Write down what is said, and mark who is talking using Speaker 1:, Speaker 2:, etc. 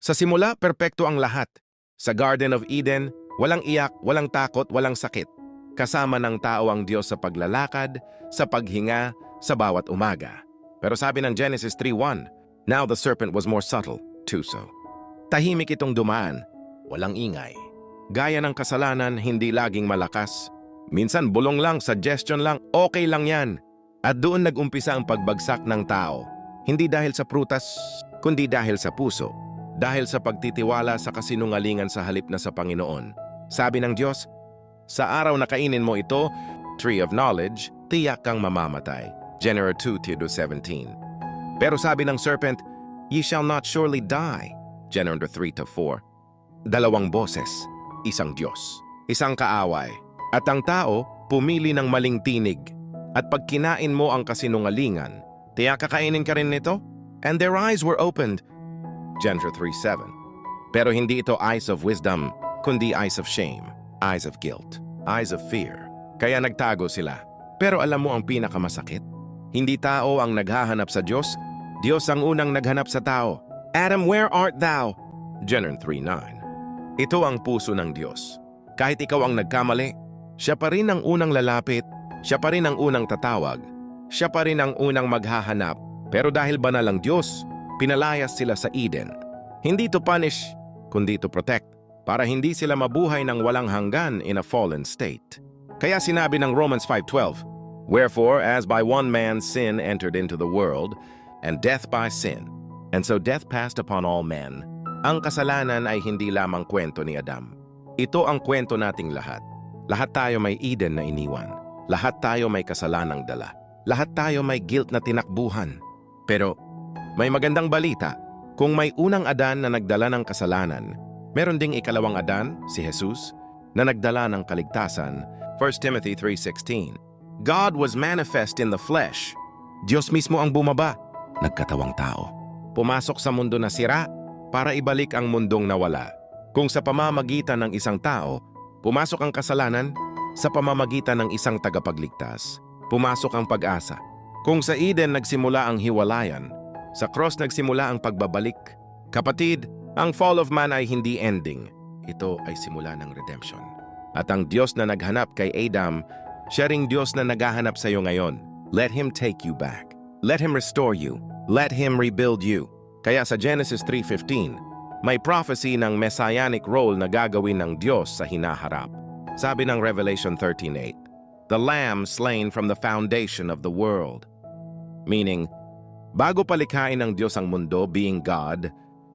Speaker 1: Sa simula, perpekto ang lahat. Sa Garden of Eden, walang iyak, walang takot, walang sakit. Kasama ng tao ang Diyos sa paglalakad, sa paghinga, sa bawat umaga. Pero sabi ng Genesis 3:1, "Now the serpent was more subtle, too so." Tahimik itong dumaan, walang ingay. Gaya ng kasalanan, hindi laging malakas. Minsan bulong lang, suggestion lang, okay lang yan. At doon nag-umpisa ang pagbagsak ng tao. Hindi dahil sa prutas, kundi dahil sa puso. Dahil sa pagtitiwala sa kasinungalingan sa halip na sa Panginoon. Sabi ng Diyos, "Sa araw na kainin mo ito, tree of knowledge, tiyak kang mamamatay." Genesis 2:17. Pero sabi ng serpent, "Ye shall not surely die." Genesis 3:4. Dalawang boses, isang Diyos, isang kaaway. At ang tao, pumili ng maling tinig. At pag kinain mo ang kasinungalingan, tiyak kakainin ka rin nito? And their eyes were opened. Genesis 3:7. Pero hindi ito eyes of wisdom, kundi eyes of shame, eyes of guilt, eyes of fear. Kaya nagtago sila. Pero alam mo ang pinakamasakit? Hindi tao ang naghahanap sa Diyos, Diyos ang unang naghanap sa tao. "Adam, where art thou?" Genesis 3:9. Ito ang puso ng Diyos. Kahit ikaw ang nagkamali, siya pa rin ang unang lalapit, siya pa rin ang unang tatawag, siya pa rin ang unang maghahanap. Pero dahil banal ang Diyos, pinalayas sila sa Eden. Hindi to punish, kundi to protect, para hindi sila mabuhay ng walang hanggan in a fallen state. Kaya sinabi ng Romans 5:12, "Wherefore, as by one man sin entered into the world, and death by sin, and so death passed upon all men." Ang kasalanan ay hindi lamang kwento ni Adam. Ito ang kwento nating lahat. Lahat tayo may Eden na iniwan. Lahat tayo may kasalanang dala. Lahat tayo may guilt na tinakbuhan. Pero may magandang balita. Kung may unang Adan na nagdala ng kasalanan, meron ding ikalawang Adan, si Jesus, na nagdala ng kaligtasan. 1 Timothy 3:16. God was manifest in the flesh. Diyos mismo ang bumaba, nagkatawang tao. Pumasok sa mundo na sira para ibalik ang mundong nawala. Kung sa pamamagitan ng isang tao, pumasok ang kasalanan, sa pamamagitan ng isang tagapagligtas, pumasok ang pag-asa. Kung sa Eden nagsimula ang hiwalayan, sa cross nagsimula ang pagbabalik. Kapatid, ang fall of man ay hindi ending. Ito ay simula ng redemption. At ang Diyos na naghanap kay Adam, siya ring Diyos na naghahanap sa iyo ngayon. Let Him take you back. Let Him restore you. Let Him rebuild you. Kaya sa Genesis 3:15, may prophecy ng messianic role na gagawin ng Diyos sa hinaharap. Sabi ng Revelation 13:8, "The Lamb slain from the foundation of the world." Meaning, bago palikhain ng Diyos ang mundo, being God,